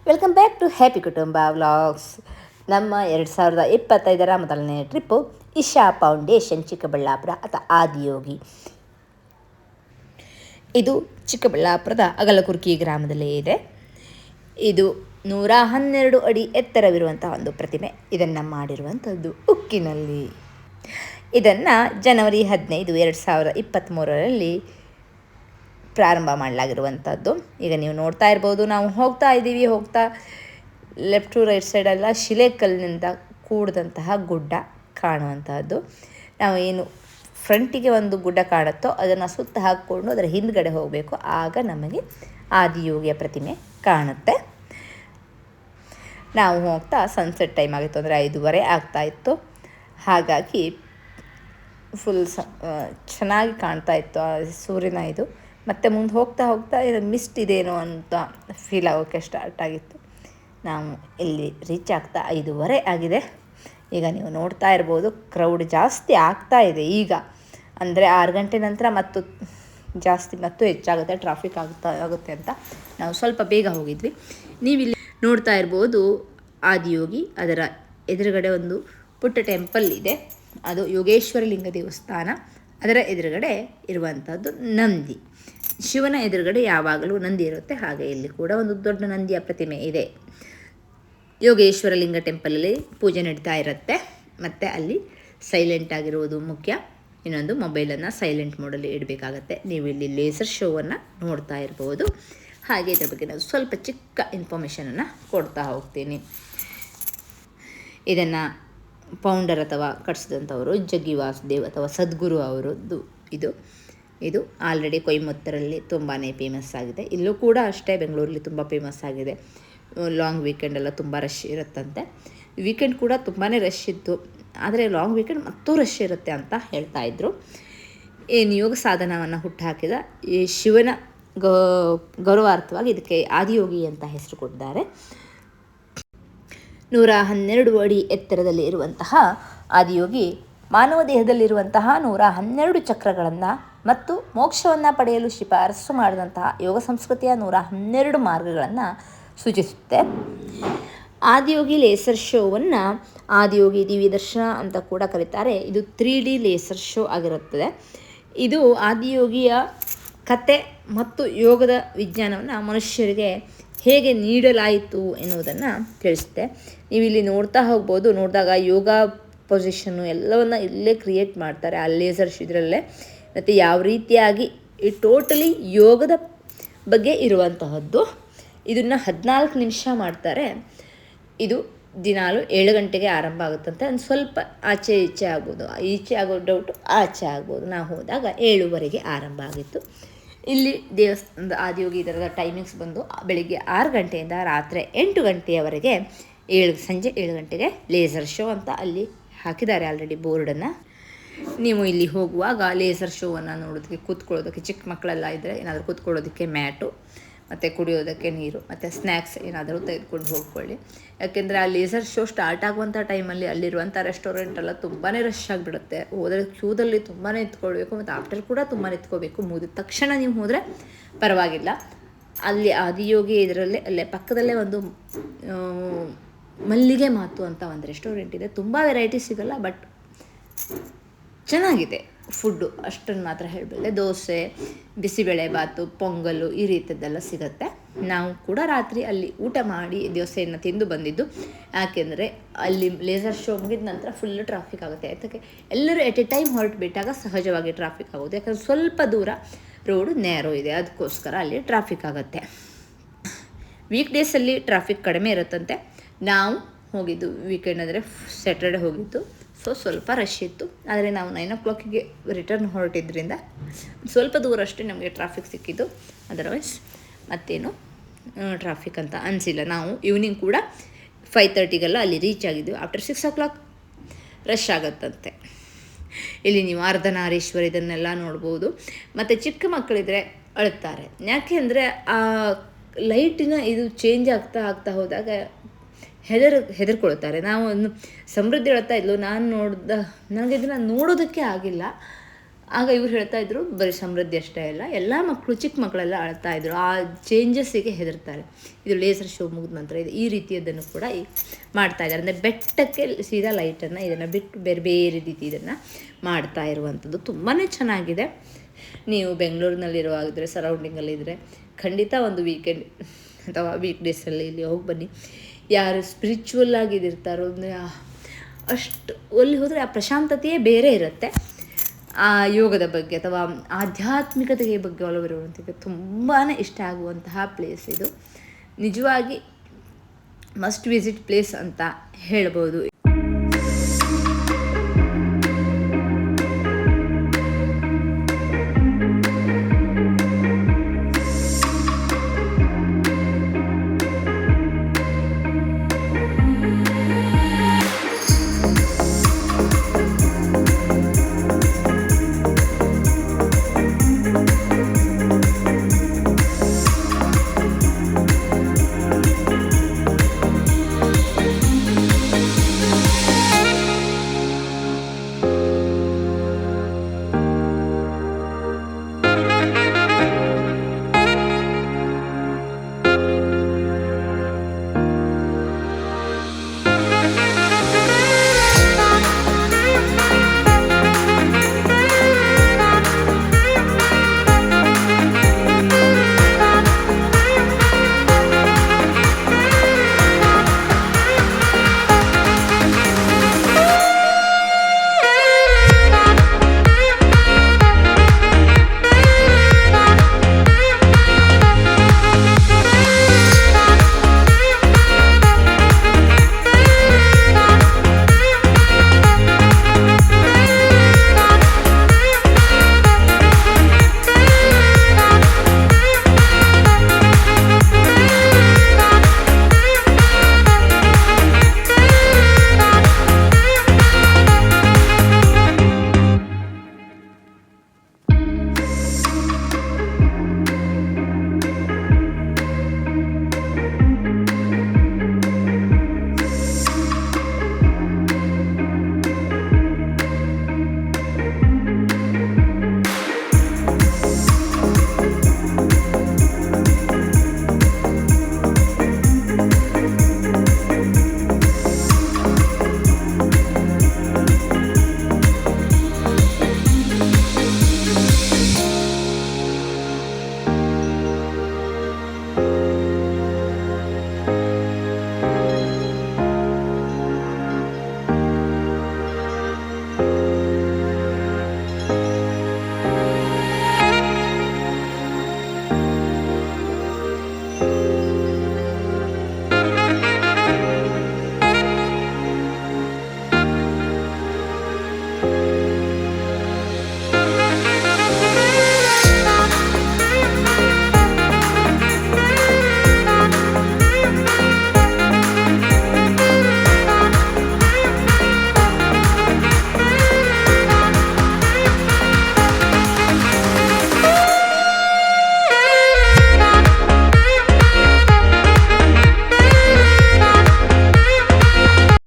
Welcome back to happy ಕುಟುಂಬ vlogs. ನಮ್ಮ 2025 ಮೊದಲನೇ ಟ್ರಿಪ್ಪು ಇಶಾ ಫೌಂಡೇಶನ್ ಚಿಕ್ಕಬಳ್ಳಾಪುರ ಅಥವಾ ಆದಿಯೋಗಿ. ಇದು ಚಿಕ್ಕಬಳ್ಳಾಪುರದ ಅಗಲಕುರ್ಕಿ ಗ್ರಾಮದಲ್ಲೇ ಇದೆ. ಇದು 112 ಅಡಿ ಎತ್ತರವಿರುವಂತಹ ಒಂದು ಪ್ರತಿಮೆ. ಇದನ್ನು ಮಾಡಿರುವಂಥದ್ದು ಉಕ್ಕಿನಲ್ಲಿ. ಇದನ್ನು ಜನವರಿ 15, 2023ರಲ್ಲಿ ಪ್ರಾರಂಭ ಮಾಡಲಾಗಿರುವಂಥದ್ದು. ಈಗ ನೀವು ನೋಡ್ತಾ ಇರ್ಬೋದು, ನಾವು ಹೋಗ್ತಾ ಲೆಫ್ಟ್ ಟು ರೈಟ್ ಸೈಡೆಲ್ಲ ಶಿಲೆಕಲ್ಲಿನಿಂದ ಕೂಡಿದಂತಹ ಗುಡ್ಡ ಕಾಣುವಂತಹದ್ದು. ನಾವು ಏನು ಫ್ರಂಟಿಗೆ ಒಂದು ಗುಡ್ಡ ಕಾಣುತ್ತೋ ಅದನ್ನು ಸುತ್ತ ಹಾಕ್ಕೊಂಡು ಅದರ ಹಿಂದ್ಗಡೆ ಹೋಗಬೇಕು, ಆಗ ನಮಗೆ ಆದಿಯೋಗಿಯ ಪ್ರತಿಮೆ ಕಾಣುತ್ತೆ. ನಾವು ಹೋಗ್ತಾ ಸನ್ಸೆಟ್ ಟೈಮ್ ಆಗಿತ್ತು, ಅಂದರೆ 5:30 ಆಗ್ತಾಯಿತ್ತು. ಹಾಗಾಗಿ ಫುಲ್ ಚೆನ್ನಾಗಿ ಕಾಣ್ತಾ ಇತ್ತು ಆ ಸೂರ್ಯನ ಇದು. ಮತ್ತು ಮುಂದೆ ಹೋಗ್ತಾ ಇದು ಮಿಸ್ಟ್ ಇದೇನೋ ಅಂತ ಫೀಲ್ ಆಗೋಕ್ಕೆ ಸ್ಟಾರ್ಟ್ ಆಗಿತ್ತು. ನಾವು ಇಲ್ಲಿ ರೀಚ್ ಆಗ್ತಾ 5:30 ಆಗಿದೆ. ಈಗ ನೀವು ನೋಡ್ತಾ ಇರ್ಬೋದು, ಕ್ರೌಡ್ ಜಾಸ್ತಿ ಆಗ್ತಾ ಇದೆ ಈಗ. ಅಂದರೆ 6 ಗಂಟೆ ನಂತರ ಮತ್ತು ಹೆಚ್ಚಾಗುತ್ತೆ, ಟ್ರಾಫಿಕ್ ಆಗುತ್ತೆ ಅಂತ ನಾವು ಸ್ವಲ್ಪ ಬೇಗ ಹೋಗಿದ್ವಿ. ನೀವಿಲ್ಲಿ ನೋಡ್ತಾ ಇರ್ಬೋದು ಆದಿಯೋಗಿ, ಅದರ ಎದುರುಗಡೆ ಒಂದು ಪುಟ್ಟ ಟೆಂಪಲ್ ಇದೆ. ಅದು ಯೋಗೇಶ್ವರ ಲಿಂಗ ದೇವಸ್ಥಾನ. ಅದರ ಎದುರುಗಡೆ ಇರುವಂಥದ್ದು ನಂದಿ. ಶಿವನ ಎದುರುಗಡೆ ಯಾವಾಗಲೂ ನಂದಿ ಇರುತ್ತೆ, ಹಾಗೆ ಇಲ್ಲಿ ಕೂಡ ಒಂದು ದೊಡ್ಡ ನಂದಿಯ ಪ್ರತಿಮೆ ಇದೆ. ಯೋಗೇಶ್ವರ ಲಿಂಗ ಟೆಂಪಲಲ್ಲಿ ಪೂಜೆ ನಡೀತಾ ಇರುತ್ತೆ. ಮತ್ತು ಅಲ್ಲಿ ಸೈಲೆಂಟ್ ಆಗಿರುವುದು ಮುಖ್ಯ. ಇನ್ನೊಂದು, ಮೊಬೈಲನ್ನು ಸೈಲೆಂಟ್ ಮೋಡಲ್ಲಿ ಇಡಬೇಕಾಗತ್ತೆ. ನೀವು ಇಲ್ಲಿ ಲೇಸರ್ ಶೋವನ್ನು ನೋಡ್ತಾ ಇರ್ಬೋದು. ಹಾಗೆ ಇದರ ಬಗ್ಗೆ ನಾನು ಸ್ವಲ್ಪ ಚಿಕ್ಕ ಇನ್ಫಾರ್ಮೇಷನನ್ನು ಕೊಡ್ತಾ ಹೋಗ್ತೀನಿ. ಇದನ್ನು ಫೌಂಡರ್ ಅಥವಾ ಕಟ್ಸಿದಂಥವರು ಜಗ್ಗಿ ವಾಸುದೇವ್ ಅಥವಾ ಸದ್ಗುರು ಅವರದ್ದು ಇದು ಆಲ್ರೆಡಿ ಕೊಯಮತ್ತೂರಲ್ಲಿ ತುಂಬಾ ಫೇಮಸ್ ಆಗಿದೆ. ಇಲ್ಲೂ ಕೂಡ ಅಷ್ಟೇ, ಬೆಂಗಳೂರಲ್ಲಿ ತುಂಬ ಫೇಮಸ್ ಆಗಿದೆ. ಲಾಂಗ್ ವೀಕೆಂಡೆಲ್ಲ ತುಂಬ ರಶ್ ಇರುತ್ತಂತೆ. ವೀಕೆಂಡ್ ಕೂಡ ತುಂಬಾ ರಶ್ ಇತ್ತು, ಆದರೆ ಲಾಂಗ್ ವೀಕೆಂಡ್ ಮತ್ತೂ ರಶ್ ಇರುತ್ತೆ ಅಂತ ಹೇಳ್ತಾಯಿದ್ರು. ಏನು ಯೋಗ ಸಾಧನವನ್ನು ಹುಟ್ಟುಹಾಕಿದ ಈ ಶಿವನ ಗೌರವಾರ್ಥವಾಗಿ ಇದಕ್ಕೆ ಆದಿಯೋಗಿ ಅಂತ ಹೆಸರು ಕೊಟ್ಟಿದ್ದಾರೆ. 112 ಅಡಿ ಎತ್ತರದಲ್ಲಿ ಇರುವಂತಹ ಆದಿಯೋಗಿ ಮಾನವ ದೇಹದಲ್ಲಿರುವಂತಹ 112 ಚಕ್ರಗಳನ್ನು ಮತ್ತು ಮೋಕ್ಷವನ್ನು ಪಡೆಯಲು ಶಿಫಾರಸು ಮಾಡಿದಂತಹ ಯೋಗ ಸಂಸ್ಕೃತಿಯ 112 ಮಾರ್ಗಗಳನ್ನು ಸೂಚಿಸುತ್ತೆ. ಆದಿಯೋಗಿ ಲೇಸರ್ ಶೋವನ್ನು ಆದಿಯೋಗಿ ದಿವ್ಯ ದರ್ಶನ ಅಂತ ಕೂಡ ಕರೀತಾರೆ. ಇದು 3D ಲೇಸರ್ ಶೋ ಆಗಿರುತ್ತದೆ. ಇದು ಆದಿಯೋಗಿಯ ಕತೆ ಮತ್ತು ಯೋಗದ ವಿಜ್ಞಾನವನ್ನು ಮನುಷ್ಯರಿಗೆ ಹೇಗೆ ನೀಡಲಾಯಿತು ಎನ್ನುವುದನ್ನು ತಿಳಿಸುತ್ತೆ. ನೀವು ಇಲ್ಲಿ ನೋಡ್ತಾ ಹೋಗ್ಬೋದು. ನೋಡಿದಾಗ ಯೋಗ ಪೊಸಿಷನ್ನು ಎಲ್ಲವನ್ನು ಇಲ್ಲೇ ಕ್ರಿಯೇಟ್ ಮಾಡ್ತಾರೆ ಆ ಲೇಸರ್ ಇದರಲ್ಲೇ. ಮತ್ತು ಯಾವ ರೀತಿಯಾಗಿ ಈ ಟೋಟಲಿ ಯೋಗದ ಬಗ್ಗೆ ಇರುವಂತಹದ್ದು. ಇದನ್ನು 14 ನಿಮಿಷ ಮಾಡ್ತಾರೆ. ಇದು ದಿನಾಲು 7 ಗಂಟೆಗೆ ಆರಂಭ ಆಗುತ್ತಂತೆ. ಒಂದು ಸ್ವಲ್ಪ ಆಚೆ ಈಚೆ ಆಗ್ಬೋದು, ಈಚೆ ಆಗೋ ಡೌಟು ಆಚೆ ಆಗ್ಬೋದು. ನಾವು ಹೋದಾಗ 7:30ಗೆ ಆರಂಭ ಆಗಿತ್ತು. ಇಲ್ಲಿ ದೇವಸ್ಥಾನದ ಆದಿಯೋಗಿ ಇದರದ ಟೈಮಿಂಗ್ಸ್ ಬಂದು ಬೆಳಿಗ್ಗೆ 6 ಗಂಟೆಯಿಂದ ರಾತ್ರಿ 8 ಗಂಟೆಯವರೆಗೆ, ಸಂಜೆ 7 ಗಂಟೆಗೆ ಲೇಸರ್ ಶೋ ಅಂತ ಅಲ್ಲಿ ಹಾಕಿದ್ದಾರೆ ಆಲ್ರೆಡಿ ಬೋರ್ಡನ್ನು. ನೀವು ಇಲ್ಲಿ ಹೋಗುವಾಗ ಲೇಸರ್ ಶೋವನ್ನು ನೋಡೋದಕ್ಕೆ, ಕೂತ್ಕೊಳ್ಳೋದಕ್ಕೆ, ಚಿಕ್ಕ ಮಕ್ಕಳೆಲ್ಲ ಇದ್ದರೆ ಏನಾದರೂ ಕೂತ್ಕೊಳ್ಳೋದಕ್ಕೆ ಮ್ಯಾಟು, ಮತ್ತು ಕುಡಿಯೋದಕ್ಕೆ ನೀರು, ಮತ್ತು ಸ್ನ್ಯಾಕ್ಸ್ ಏನಾದರೂ ತೆಗೆದುಕೊಂಡು ಹೋಗ್ಕೊಳ್ಳಿ. ಯಾಕೆಂದರೆ ಆ ಲೇಸರ್ ಶೋ ಸ್ಟಾರ್ಟ್ ಆಗುವಂಥ ಟೈಮಲ್ಲಿ ಅಲ್ಲಿರುವಂಥ ರೆಸ್ಟೋರೆಂಟೆಲ್ಲ ತುಂಬಾ ರಶ್ ಆಗಿಬಿಡುತ್ತೆ. ಹೋದರೆ ಕ್ಯೂದಲ್ಲಿ ತುಂಬಾ ನಿಂತ್ಕೊಳ್ಬೇಕು, ಮತ್ತು ಆಫ್ಟರ್ ಕೂಡ ತುಂಬ ನಿಂತ್ಕೋಬೇಕು. ಮುಗಿದ ತಕ್ಷಣ ನೀವು ಹೋದರೆ ಪರವಾಗಿಲ್ಲ. ಅಲ್ಲಿ ಆದಿಯೋಗಿ ಇದರಲ್ಲೇ ಅಲ್ಲೇ ಪಕ್ಕದಲ್ಲೇ ಒಂದು ಮಲ್ಲಿಗೆ ಮಾತು ಅಂತ ಒಂದು ರೆಸ್ಟೋರೆಂಟ್ ಇದೆ. ತುಂಬ ವೆರೈಟಿ ಸಿಗೋಲ್ಲ, ಬಟ್ ಚೆನ್ನಾಗಿದೆ ಫುಡ್ಡು, ಅಷ್ಟನ್ನು ಮಾತ್ರ ಹೇಳಬಲ್ಲೆ. ದೋಸೆ, ಬಿಸಿಬೇಳೆ ಬಾತು, ಪೊಂಗಲ್ಲು ಈ ರೀತಿಯದ್ದೆಲ್ಲ ಸಿಗುತ್ತೆ. ನಾವು ಕೂಡ ರಾತ್ರಿ ಅಲ್ಲಿ ಊಟ ಮಾಡಿ ದೋಸೆಯನ್ನು ತಿಂದು ಬಂದಿದ್ದು. ಯಾಕೆಂದರೆ ಅಲ್ಲಿ ಲೇಸರ್ ಶೋ ಮುಗಿದ ನಂತರ ಫುಲ್ಲು ಟ್ರಾಫಿಕ್ ಆಗುತ್ತೆ. ಅದಕ್ಕೆ ಎಲ್ಲರೂ ಎಟ್ ಎ ಟೈಮ್ ಹೊರಟು ಬಿಟ್ಟಾಗ ಸಹಜವಾಗಿ ಟ್ರಾಫಿಕ್ ಆಗೋದು. ಯಾಕಂದರೆ ಸ್ವಲ್ಪ ದೂರ ರೋಡು ನ್ಯಾರೋ ಇದೆ, ಅದಕ್ಕೋಸ್ಕರ ಅಲ್ಲಿ ಟ್ರಾಫಿಕ್ ಆಗುತ್ತೆ. ವೀಕ್ ಡೇಸಲ್ಲಿ ಟ್ರಾಫಿಕ್ ಕಡಿಮೆ ಇರುತ್ತಂತೆ. ನಾವು ಹೋಗಿದ್ದು ವೀಕೆಂಡ್ ಅಂದರೆ ಸ್ಯಾಟರ್ಡೆ ಹೋಗಿದ್ದು, ಸೊ ಸ್ವಲ್ಪ ರಶ್ ಇತ್ತು. ಆದರೆ ನಾವು 9 o'clock ರಿಟರ್ನ್ ಹೊರಟಿದ್ದರಿಂದ ಸ್ವಲ್ಪ ದೂರ ಅಷ್ಟೇ ನಮಗೆ ಟ್ರಾಫಿಕ್ ಸಿಕ್ಕಿದ್ದು. ಅದರ್ವೈಸ್ ಮತ್ತೇನು ಟ್ರಾಫಿಕ್ ಅಂತ ಅನಿಸಿಲ್ಲ. ನಾವು ಈವ್ನಿಂಗ್ ಕೂಡ 5:30ಗೆಲ್ಲ ಅಲ್ಲಿ ರೀಚ್ ಆಗಿದ್ವಿ. ಆಫ್ಟರ್ 6 o'clock ರಶ್ ಆಗುತ್ತಂತೆ. ಇಲ್ಲಿ ನೀವು ಅರ್ಧನಾರೀಶ್ವರ ಇದನ್ನೆಲ್ಲ ನೋಡ್ಬೋದು. ಮತ್ತು ಚಿಕ್ಕ ಮಕ್ಕಳಿದ್ರೆ ಅಳುತ್ತಾರೆ. ಯಾಕೆ ಅಂದರೆ ಆ ಲೈಟಿನ ಇದು ಚೇಂಜ್ ಆಗ್ತಾ ಹೋದಾಗ ಹೆದರ್ಕೊಳ್ತಾರೆ. ನಾವು ಒಂದು ಸಮೃದ್ಧಿ ಹೇಳ್ತಾ ಇದ್ಲು, ನನಗೆ ಇದನ್ನು ನೋಡೋದಕ್ಕೆ ಆಗಿಲ್ಲ. ಆಗ ಇವ್ರು ಹೇಳ್ತಾ ಇದ್ರು ಬರೀ ಸಮೃದ್ಧಿ ಅಷ್ಟೇ ಅಲ್ಲ, ಎಲ್ಲ ಮಕ್ಕಳು ಚಿಕ್ಕ ಮಕ್ಕಳೆಲ್ಲ ಅಳ್ತಾ ಇದ್ರು, ಆ ಚೇಂಜಸ್ಸಿಗೆ ಹೆದರ್ತಾರೆ. ಇದು ಲೇಸರ್ ಶೋ ಮುಗಿದ ನಂತರ ಇದು ಈ ರೀತಿಯದನ್ನು ಕೂಡ ಮಾಡ್ತಾ ಇದ್ದಾರೆ. ಅಂದರೆ ಬೆಟ್ಟಕ್ಕೆ ಸೀದಾ ಲೈಟನ್ನು ಇದನ್ನು ಬಿಟ್ಟು ಬೇರೆ ಬೇರೆ ರೀತಿ ಇದನ್ನು ಮಾಡ್ತಾ ಇರುವಂಥದ್ದು ತುಂಬಾ ಚೆನ್ನಾಗಿದೆ. ನೀವು ಬೆಂಗಳೂರಿನಲ್ಲಿರುವಾಗಿದ್ದರೆ, ಸರೌಂಡಿಂಗಲ್ಲಿದ್ದರೆ ಖಂಡಿತ ಒಂದು ವೀಕೆಂಡ್ ಅಥವಾ ವೀಕ್ ಡೇಸಲ್ಲಿ ಇಲ್ಲಿ ಹೋಗಿ ಬನ್ನಿ. ಯಾರು ಸ್ಪಿರಿಚುವಲ್ ಆಗಿದ್ದಿರ್ತಾರೋ ಅಂದರೆ ಅಷ್ಟು ಅಲ್ಲಿ ಹೋದರೆ ಆ ಪ್ರಶಾಂತತೆಯೇ ಬೇರೆ ಇರುತ್ತೆ. ಆ ಯೋಗದ ಬಗ್ಗೆ ಅಥವಾ ಆಧ್ಯಾತ್ಮಿಕತೆಯ ಬಗ್ಗೆ ಒಲವಿರುವಂಥದ್ದು ತುಂಬಾ ಇಷ್ಟ ಆಗುವಂತಹ ಪ್ಲೇಸ್ ಇದು. ನಿಜವಾಗಿ ಮಸ್ಟ್ ವಿಸಿಟ್ ಪ್ಲೇಸ್ ಅಂತ ಹೇಳ್ಬೋದು